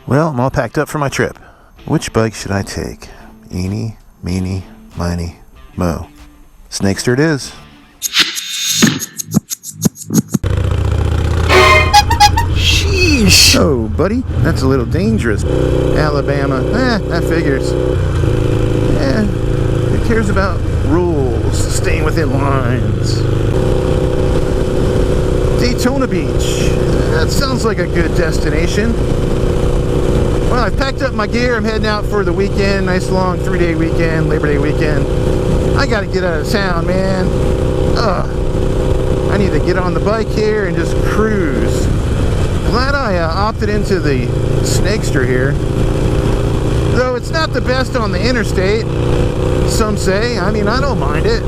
Well, I'm all packed up for my trip. Which bike should I take? Eeny, meeny, miny, mo. Snakester it is. Sheesh! Oh, buddy, that's a little dangerous. Alabama, that figures. Who cares about rules? Staying within lines. Daytona Beach. That sounds like a good destination. Well, I've packed up my gear. I'm heading out for the weekend. Nice long 3-day weekend, Labor Day weekend. I gotta get out of town, man. I need to get on the bike here and just cruise. Glad I opted into the Snakester here. Though it's not the best on the interstate, some say. I mean, I don't mind it.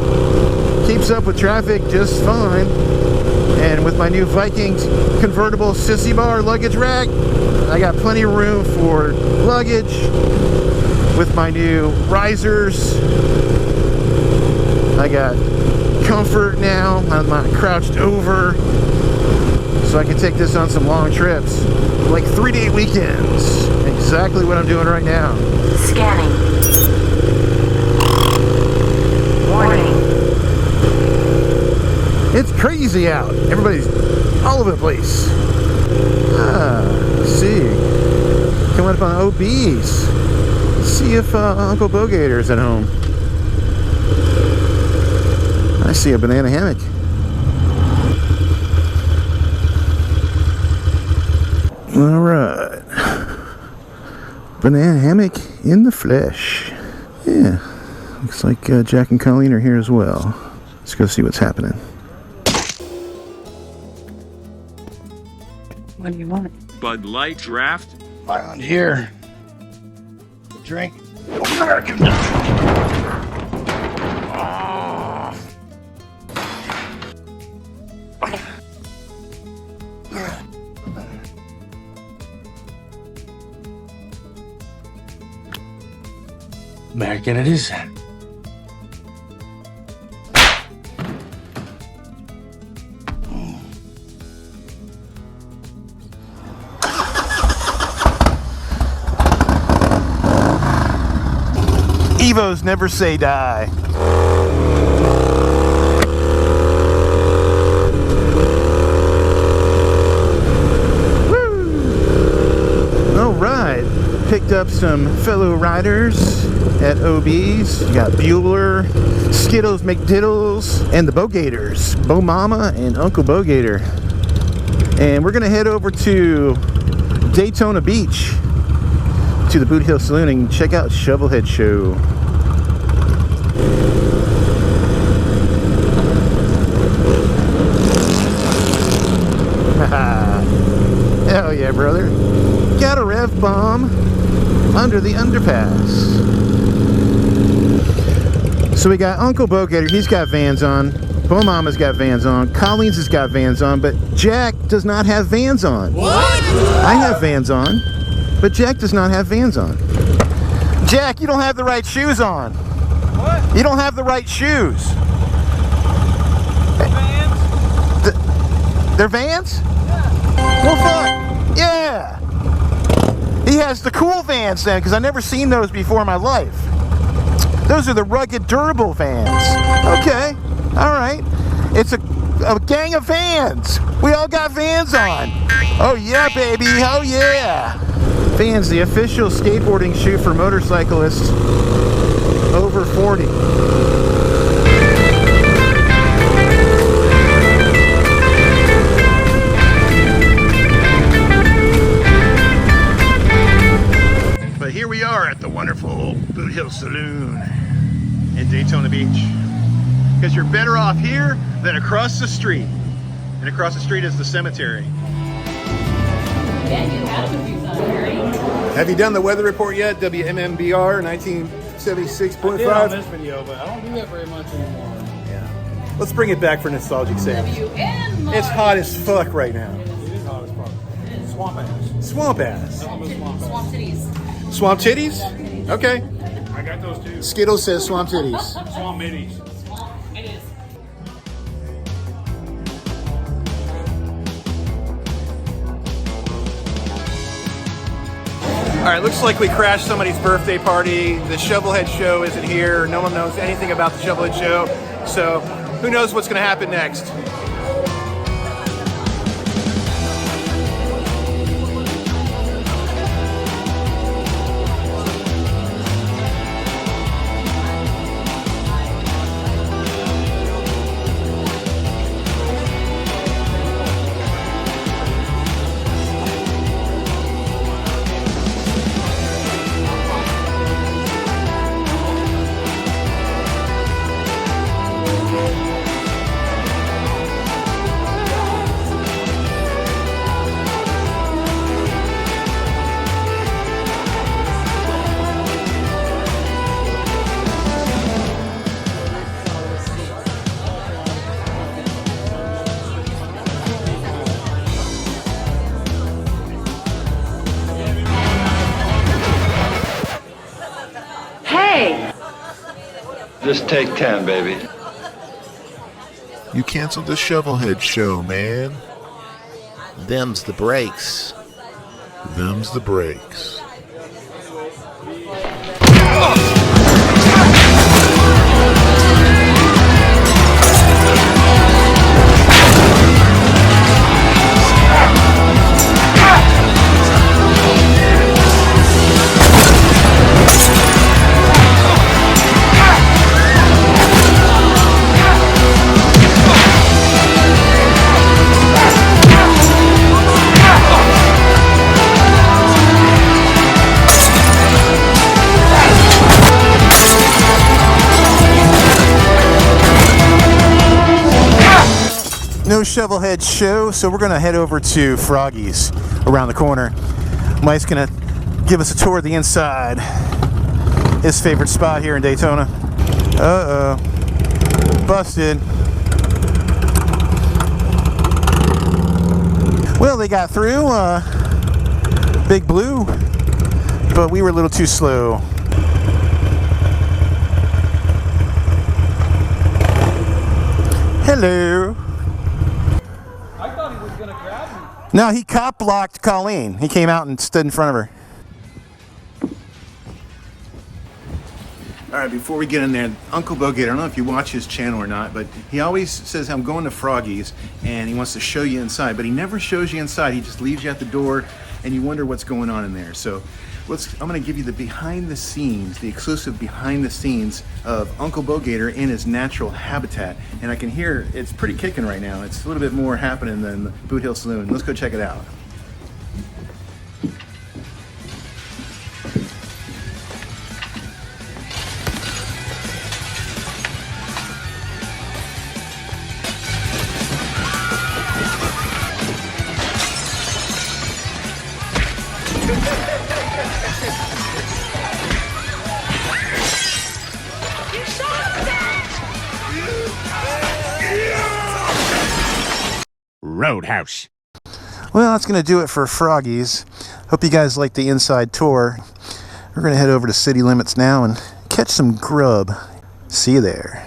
Keeps up with traffic just fine. And with my new Vikings convertible sissy bar luggage rack, I got plenty of room for luggage. With my new risers, I got comfort now. I'm not crouched over, so I can take this on some long trips, like 3-day weekends. Exactly what I'm doing right now. Scanning. Warning. It's crazy out. Everybody's all over the place. Let's see. Coming up on OBs. Let's see if Uncle Bogator's at home. I see a banana hammock. All right. Banana hammock in the flesh. Yeah. Looks like Jack and Colleen are here as well. Let's go see what's happening. What do you want? Bud Light draft. Around here. Drink. American. American it is. Evos never say die. Woo! All right. Picked up some fellow riders at OB's. You got Bueller, Skittles McDiddles, and the Bogators. Bo Mama and Uncle Bogator. And we're gonna head over to Daytona Beach to the Boot Hill Saloon and check out Shovelhead Show. Hell yeah, brother. Got a rev bomb under the underpass. So we got Uncle Bogator, he's got Vans on. Bo Mama's got Vans on. Colleen's has got Vans on, but Jack does not have Vans on. What? I have Vans on, but Jack does not have Vans on. Jack, you don't have the right shoes on. What? You don't have the right shoes. Vans? They're Vans? Yeah. Well, fuck. Yeah. He has the cool Vans then, because I've never seen those before in my life. Those are the rugged, durable Vans. Okay. All right. It's a gang of Vans. We all got Vans on. Oh, yeah, baby. Oh, yeah. Vans, the official skateboarding shoe for motorcyclists over 40. But here we are at the wonderful Boot Hill Saloon in Daytona Beach. Because you're better off here than across the street. And across the street is the cemetery. Have you done the weather report yet? WMMBR 1976.5. I did on this video, but I don't do that very much anymore. Yeah. Let's bring it back for nostalgic sake. WM. It's hot as fuck right now. It is hot as fuck. Swamp ass. Swamp ass. Nothing but swamp ass. Swamp titties. Swamp titties? Okay. I got those too. Skittles says swamp titties. Swamp middies. It is. All right, looks like we crashed somebody's birthday party. The Shovelhead Show isn't here. No one knows anything about the Shovelhead Show. So who knows what's gonna happen next. Just take 10, baby. You canceled the Shovelhead Show, man. Them's the breaks. Them's the breaks. No Shovelhead Show, so we're gonna head over to Froggies around the corner. Mike's gonna give us a tour of the inside. His favorite spot here in Daytona. Uh-oh. Busted. Well, they got through. Big Blue, but we were a little too slow. Hello. No, he cop blocked Colleen. He came out and stood in front of her. All right, before we get in there, Uncle Bogate, I don't know if you watch his channel or not, but he always says, I'm going to Froggies, and he wants to show you inside, but he never shows you inside. He just leaves you at the door, and you wonder what's going on in there. So I'm gonna give you the behind the scenes, the exclusive behind the scenes of Uncle Bogator in his natural habitat. And I can hear it's pretty kicking right now. It's a little bit more happening than the Boot Hill Saloon. Let's go check it out. Roadhouse. Well, that's going to do it for Froggies. Hope you guys like the inside tour. We're going to head over to city limits now and catch some grub. See you there.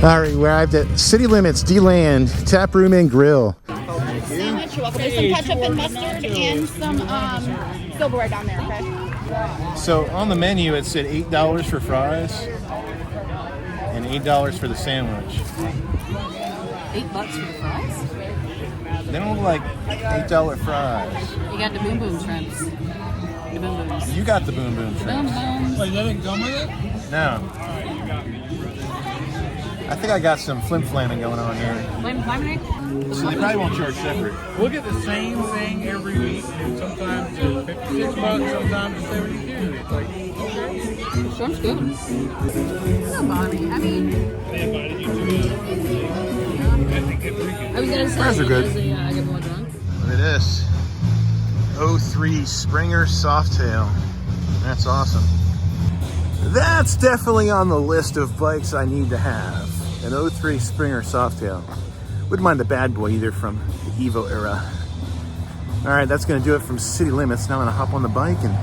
All right, we arrived at City Limits D-Land Tap Room and Grill. Sandwich, you're welcome. There's some ketchup and mustard and some silverware down there, okay? So on the menu it said $8 for fries and $8 for the sandwich. $8 for the fries? They don't look like $8 fries. You got the boom boom shrimps. The boom booms. You got the boom boom Boom shrimps. booms. Like, that didn't come with it? No. I think I got some flim flamming going on here. So they probably won't charge separate. We'll get the same thing every week. Sometimes it's $56, sometimes it's $72. It's like, okay. Shrimp's good. No, Bonnie. I mean, They invited you to I think it's pretty good. I was gonna say, Fries are good. I get more drunk. Look at this. 03 Springer Softail. That's awesome. That's definitely on the list of bikes I need to have. An 03 Springer Softail. Wouldn't mind the bad boy either from the Evo era. All right, that's gonna do it from City Limits. Now I'm gonna hop on the bike and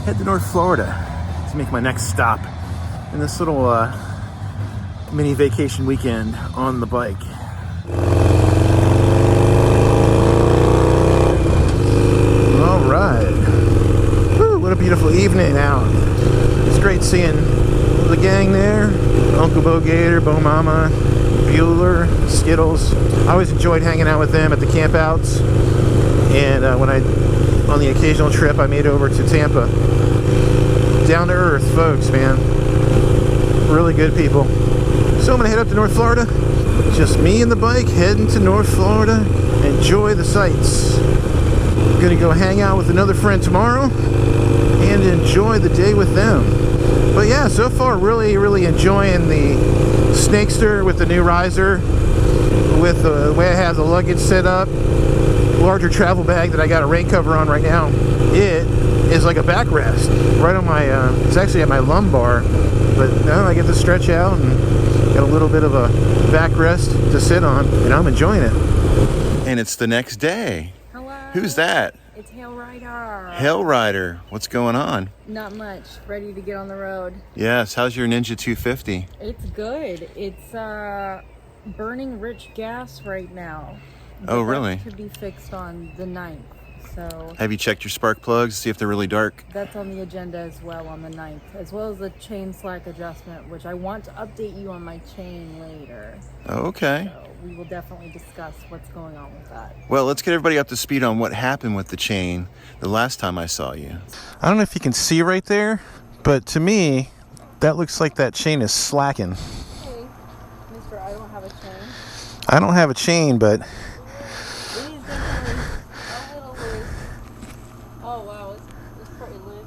head to North Florida. to make my next stop in this little mini vacation weekend on the bike. All right. Whew, what a beautiful evening out. It's great seeing the gang there. Uncle Bo Gator, Bo Mama, Bueller, Skittles. I always enjoyed hanging out with them at the campouts. And on the occasional trip I made over to Tampa. Down to earth folks, man. Really good people. So I'm gonna head up to North Florida. Just me and the bike heading to North Florida. Enjoy the sights. I'm gonna go hang out with another friend tomorrow and enjoy the day with them. But yeah, so far really enjoying the Snakester with the new riser, with the way I have the luggage set up, larger travel bag that I got a rain cover on right now. It is like a backrest right on my it's actually at my lumbar, but now I get to stretch out and got a little bit of a backrest to sit on, and I'm enjoying it. And it's the next day. Hello. Who's that? It's Hail Rider. Hell Rider. What's going on? Not much. Ready to get on the road. Yes. How's your Ninja 250? It's good. It's burning rich gas right now. Oh, really? That could be fixed on the 9th. So Have you checked your spark plugs, see if they're really dark? that's on the agenda as well on the 9th, as well as the chain slack adjustment, which I want to update you on my chain later. Oh, okay. So we will definitely discuss what's going on with that. Well, let's get everybody up to speed on what happened with the chain the last time I saw you. I don't know if you can see right there, but to me, that looks like that chain is slacking. Hey, mister, I don't have a chain. I don't have a chain, but It is definitely a little loose. Oh, wow, it's pretty loose.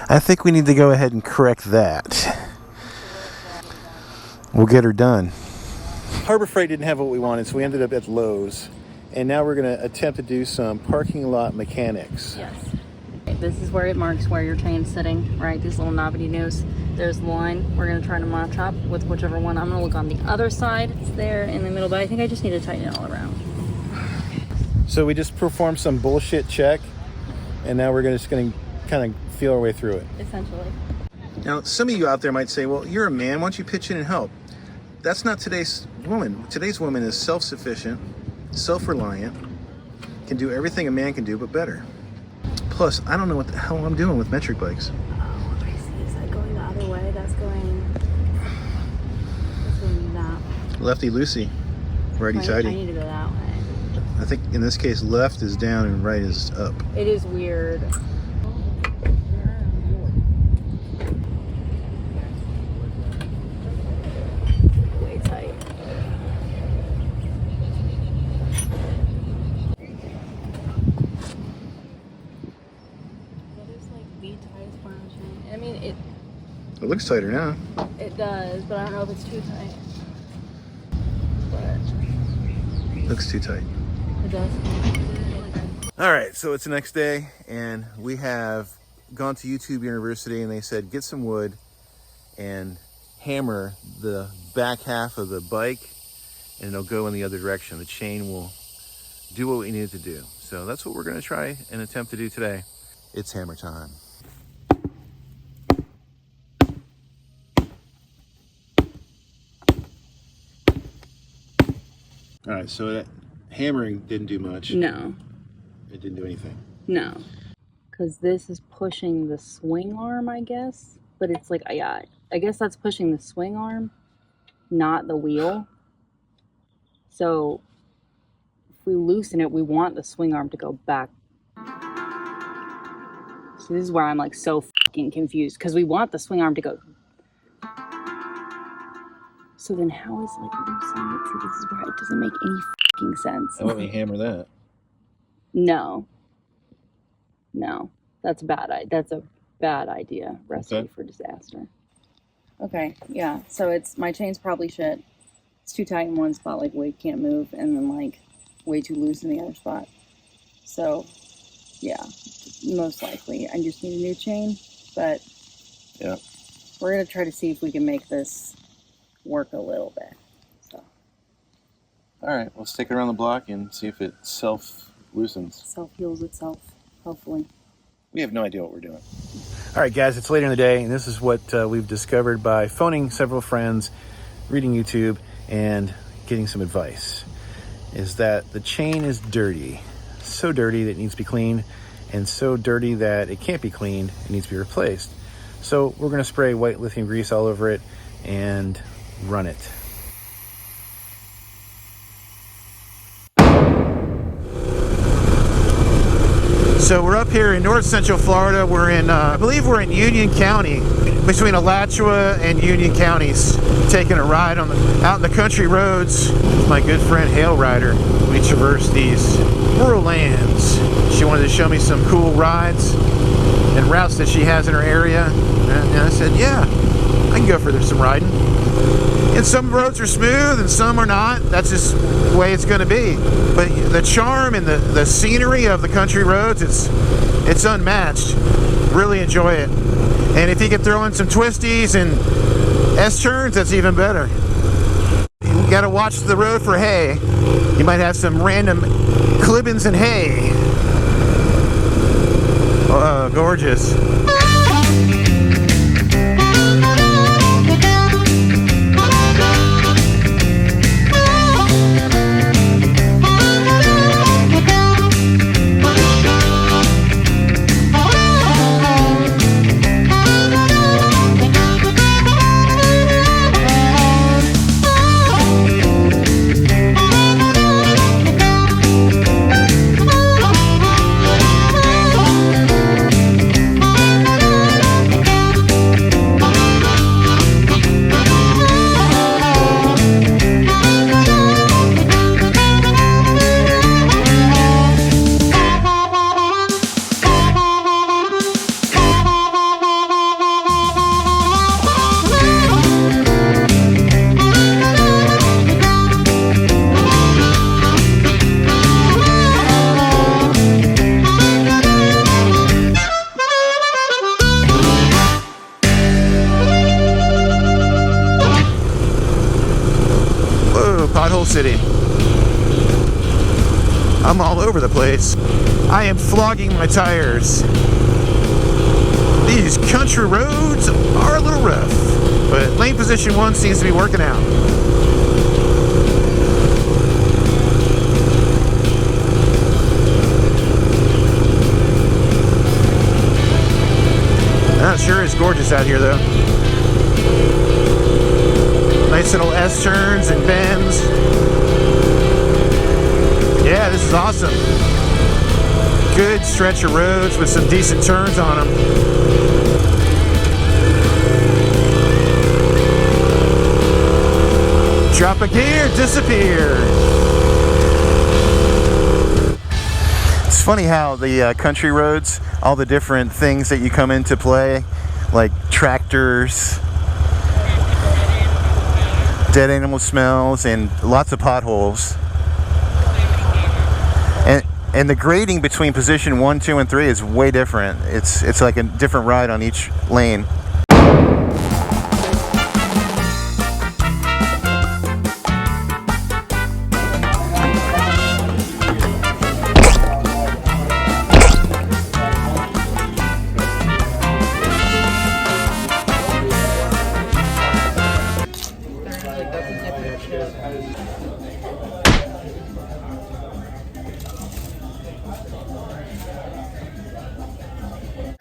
I think we need to go ahead and correct that. We'll get her done. Harbor Freight didn't have what we wanted, so we ended up at Lowe's. And now we're going to attempt to do some parking lot mechanics. Yes. This is where it marks where your chain's sitting, right? These little knobbly nose. There's the line. We're going to try to match up with whichever one. I'm going to look on the other side. It's there in the middle, but I think I just need to tighten it all around. So we just performed some bullshit check, and now we're just going to kind of feel our way through it. Essentially. Now, some of you out there might say, well, you're a man, why don't you pitch in and help? That's not today's woman. Today's woman is self-sufficient, self-reliant, can do everything a man can do, but better. Plus, I don't know what the hell I'm doing with metric bikes. Oh, I see. Is that going the other way? That's going that. Lefty-loosey, I righty-tighty. need to go that way. I think in this case, left is down and right is up. It is weird. Way tight. That is like the tightest part of the chain. I mean, It looks tighter now. it does, but I don't know if it's too tight. But Looks too tight. it does. All right, so it's the next day, and we have gone to YouTube University, and they said get some wood and hammer the back half of the bike, and it'll go in the other direction. The chain will do what we need it to do. So that's what we're going to try and attempt to do today. It's hammer time. All right, so that hammering didn't do much. No. It didn't do anything. No. Because this is pushing the swing arm, I guess. But it's like, yeah, I guess that's pushing the swing arm, not the wheel. So if we loosen it, we want the swing arm to go back. So this is where I'm like so fucking confused. Because we want the swing arm to go. So then how is like loosening it? See, this is where it doesn't make any fucking sense. How about we hammer that? No. No. That's a bad idea. Recipe Okay. for disaster. Okay, yeah. So it's my chain's probably shit. It's too tight in one spot, like weight can't move, and then like way too loose in the other spot. So yeah, most likely I just need a new chain, but Yeah. we're gonna try to see if we can make this work a little bit. So All right, let's take it around the block and see if it self loosens. self heals itself, hopefully. We have no idea what we're doing. All right, guys, it's later in the day, and this is what we've discovered by phoning several friends, reading YouTube, and getting some advice, is that the chain is dirty. So dirty that it needs to be cleaned, and so dirty that it can't be cleaned, it needs to be replaced. So we're going to spray white lithium grease all over it and run it. So we're up here in north central Florida. We're in, I believe we're in Union County, between Alachua and Union counties, taking a ride on out in the country roads with my good friend Hail Rider. We traverse these rural lands. She wanted to show me some cool rides and routes that she has in her area. And I said, yeah, I can go for some riding. And some roads are smooth and some are not. That's just the way it's going to be. But the charm and the scenery of the country roads, it's unmatched. Really enjoy it. And if you can throw in some twisties and S-turns, that's even better. You got to watch the road for hay. You might have some random clippings and hay. Oh, gorgeous. Pothole City. I'm all over the place. I am flogging my tires. These country roads are a little rough, but lane position 1 seems to be working out. That sure is gorgeous out here, though. Nice little S-turns and bends. Yeah, this is awesome. Good stretch of roads with some decent turns on them. Drop a gear, disappear. It's funny how the country roads, all the different things that you come into play, like tractors, dead animal smells, and lots of potholes. And the grading between position 1, 2, and 3 is way different. It's like a different ride on each lane.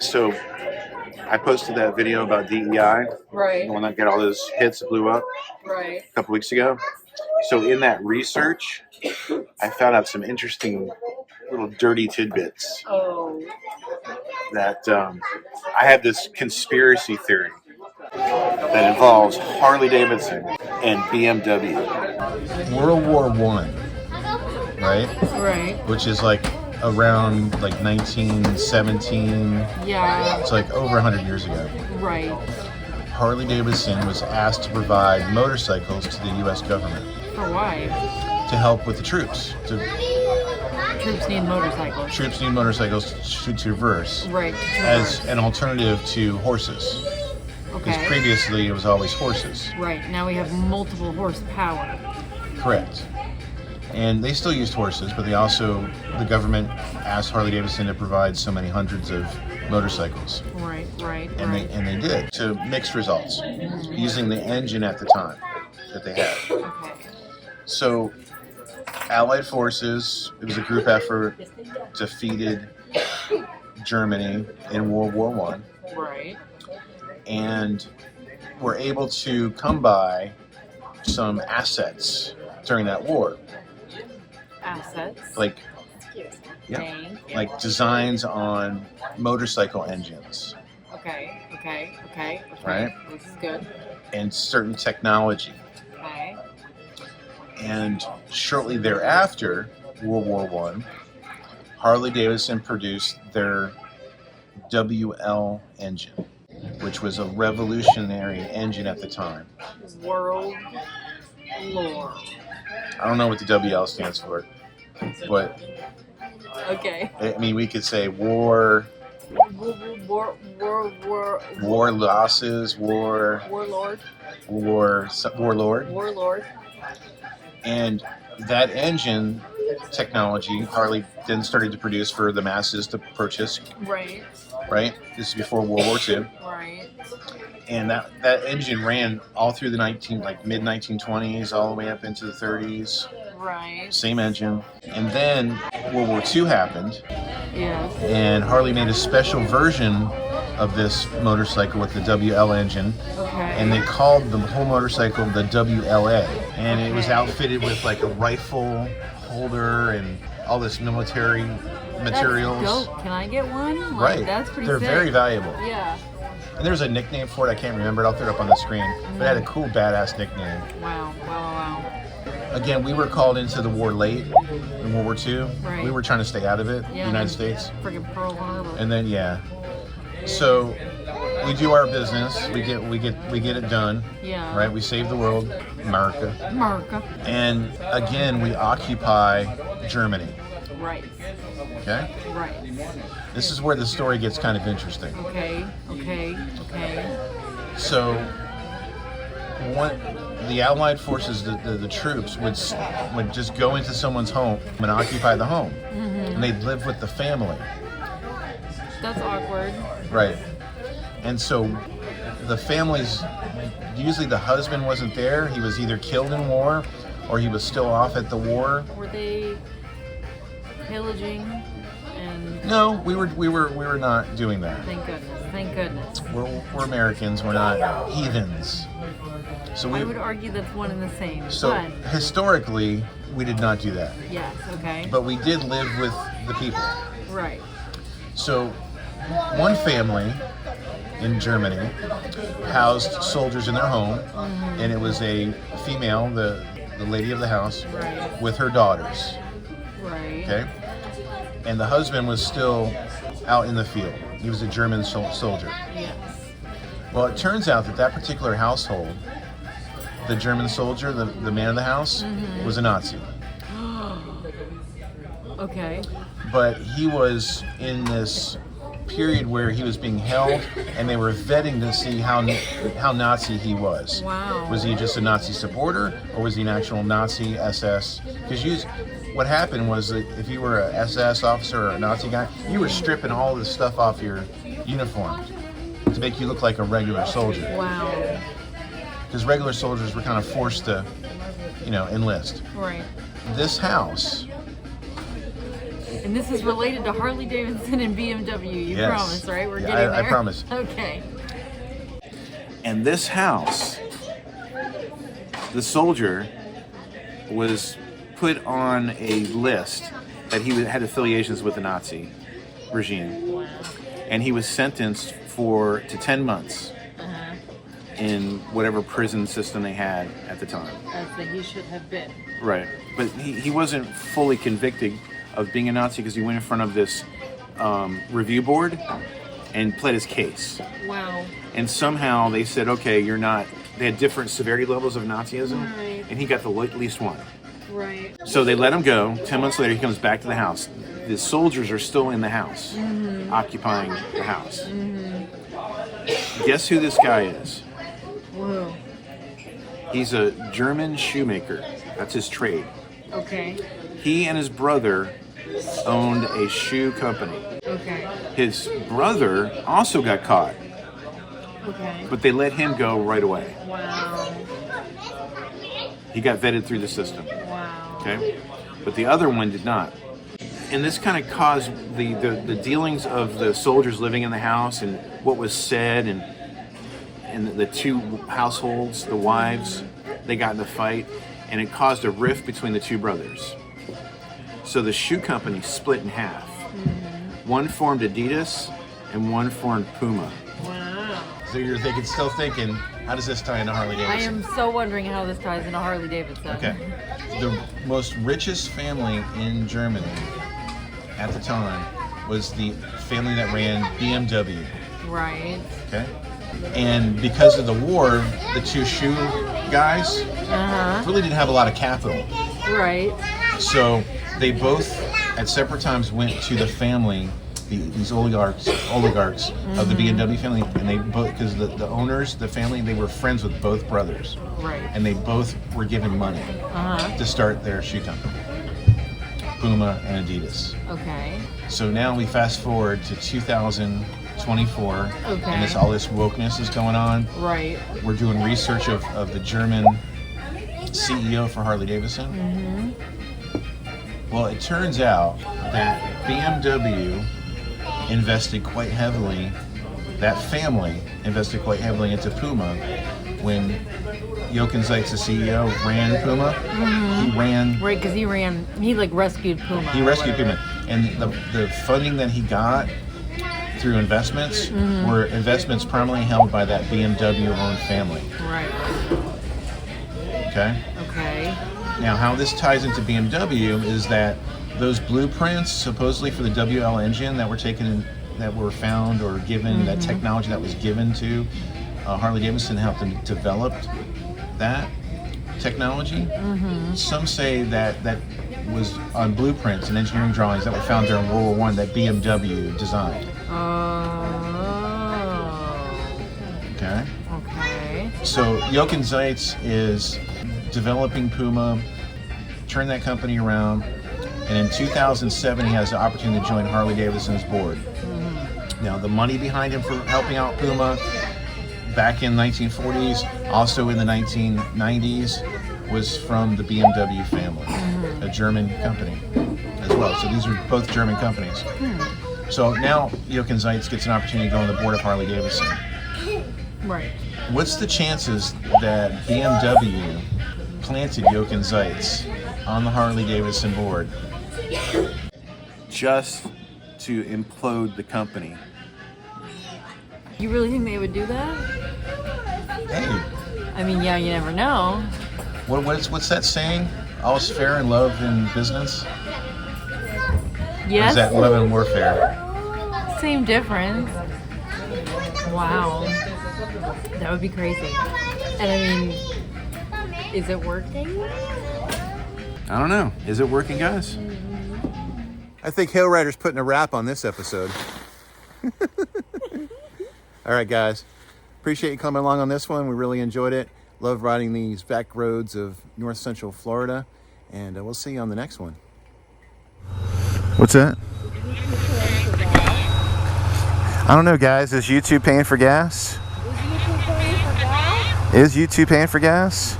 So I posted that video about DEI, Right. the one that got all those hits that blew up Right. a couple weeks ago. So in that research, I found out some interesting little dirty tidbits. Oh. That I have this conspiracy theory that involves Harley-Davidson and BMW. World War I, right? Right. Which is like around like 1917. Yeah. It's like over 100 years ago. Right. Harley-Davidson was asked to provide motorcycles to the U.S. government. For why? To help with the troops. Troops need motorcycles. Troops need motorcycles to traverse. Right. As an alternative to horses. Because Okay. previously it was always horses. Right. Now we have multiple horsepower. Correct. And they still used horses, but the government asked Harley-Davidson to provide so many hundreds of motorcycles. Right. And they did to mixed results using the engine at the time that they had. Okay. So Allied forces, it was a group effort, defeated Germany in World War I. Right. And were able to come by some assets during that war. Assets. Like, Dang. like designs on motorcycle engines. Okay. Right? This is good. And certain technology. Okay. And shortly thereafter, World War I, Harley-Davidson produced their WL engine, which was a revolutionary engine at the time. World lore. I don't know what the WL stands for, but Okay. I mean, we could say war losses, Warlord. warlord. And that engine technology, Harley then started to produce for the masses to purchase. Right. This is before World War II. Right. And that engine ran all through the mid-1920s, all the way up into the 30s. Right. Same engine. And then World War II happened, Yeah. and Harley made a special version of this motorcycle with the WL engine, Okay. and they called the whole motorcycle the WLA. And it was outfitted with like a rifle holder and all this military materials. That's dope. Can I get one? Right. That's pretty They're sick. very valuable. Yeah. And there's a nickname for it. I can't remember it. I'll throw it up on the screen. But it had a cool, badass nickname. Wow. Again, we were called into the war late in World War II. Right. We were trying to stay out of it, Yeah. United States. Freaking Pearl Harbor. And then so we do our business. We get it done. Yeah. Right. We save the world, America. And again, we occupy Germany. Right. Okay. Right. This is where the story gets kind of interesting. Okay. So, the Allied forces, the troops would just go into someone's home and occupy the home, and they'd live with the family. That's awkward. Right. And so, the families, usually the husband wasn't there. He was either killed in war, or he was still off at the war. Were they pillaging? And No, we were not doing that. thank goodness. We're Americans. We're not heathens. So I would argue that's one and the same. So but historically, we did not do that. yes. Okay. But we did live with the people. Right. So one family in Germany housed soldiers in their home, and it was a female, the lady of the house, Right. with her daughters. Right. Okay? And the husband was still out in the field. He was a German soldier. Yes. Well, it turns out that particular household, the German soldier, the man of the house, was a Nazi. Okay. But he was in this period where he was being held, and they were vetting to see how Nazi he was. Wow. Was he just a Nazi supporter, or was he an actual Nazi SS? Because what happened was that if you were a SS officer or a Nazi guy, you were stripping all this stuff off your uniform to make you look like a regular soldier. Wow. Because regular soldiers were kind of forced to, enlist. Right. This house. And this is related to Harley-Davidson and BMW. You Yes. promise, right? We're Yeah, getting I there. promise. Okay. And this house, the soldier was put on a list that he had affiliations with the Nazi regime. Wow. And he was sentenced to 10 months in whatever prison system they had at the time. As that he should have been. Right. But he wasn't fully convicted of being a Nazi because he went in front of this review board and pled his case. Wow. And somehow they said, okay, you're not. They had different severity levels of Nazism, Right. and he got the least one. Right. So they let him go. 10 months later, he comes back to the house. The soldiers are still in the house, occupying the house. Guess who this guy is? Whoa. He's a German shoemaker. That's his trade. Okay. He and his brother owned a shoe company. Okay. His brother also got caught, Okay. but they let him go right away. Wow. He got vetted through the system. Wow. Okay, but the other one did not. And this kind of caused the dealings of the soldiers living in the house and what was said, and the two households, the wives, they got in a fight, and it caused a rift between the two brothers. So the shoe company split in half. One formed Adidas and one formed Puma. Wow. So you're still thinking, how does this tie into Harley-Davidson? I am so wondering how this ties into Harley-Davidson. Okay. The most richest family in Germany at the time was the family that ran BMW. Right. Okay. And because of the war, the two shoe guys really didn't have a lot of capital. Right. So they both, at separate times, went to the family, these oligarchs of the BMW family, and they both, because the owners, the family, they were friends with both brothers. Right. And they both were given money to start their shoe company, Puma and Adidas. Okay. So now we fast forward to 2024, and all this wokeness is going on. Right. We're doing research of the German CEO for Harley-Davidson. Well, it turns out that BMW invested quite heavily, that family invested quite heavily into Puma when Jochen Zeitz, the CEO, ran Puma. He ran... Right, because he like rescued Puma. He rescued Puma. And the funding that he got through investments were investments primarily held by that BMW-owned family. Right. Okay? Okay. Now, how this ties into BMW is that those blueprints, supposedly for the WL engine that were found or given, that technology that was given to Harley-Davidson, helped them develop that technology. Some say that was on blueprints and engineering drawings that were found during World War I that BMW designed. Okay. Okay. So Jochen Zeitz is developing Puma, turned that company around, and in 2007 he has the opportunity to join Harley-Davidson's board. Now the money behind him for helping out Puma back in 1940s, also in the 1990s, was from the BMW family, a German company as well. So these are both German companies. So now Jochen Zeitz gets an opportunity to go on the board of Harley-Davidson. Right. What's the chances that BMW planted Jochen Zeitz on the Harley-Davidson board just to implode the company? You really think they would do that? Hey, I mean, yeah, you never know. what's that saying? All's fair in love and business? Or Yes. is that love and warfare? Same difference. Wow. That would be crazy. And I mean, is it working? I don't know. Is it working, guys? I think Hill Rider's putting a wrap on this episode. All right, guys. Appreciate you coming along on this one. We really enjoyed it. Love riding these back roads of North Central Florida. And we'll see you on the next one. What's that? I don't know, guys. Is YouTube paying for gas? Is YouTube paying for gas?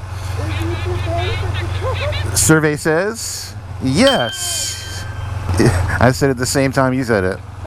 Survey says yes. I said it at the same time you said it.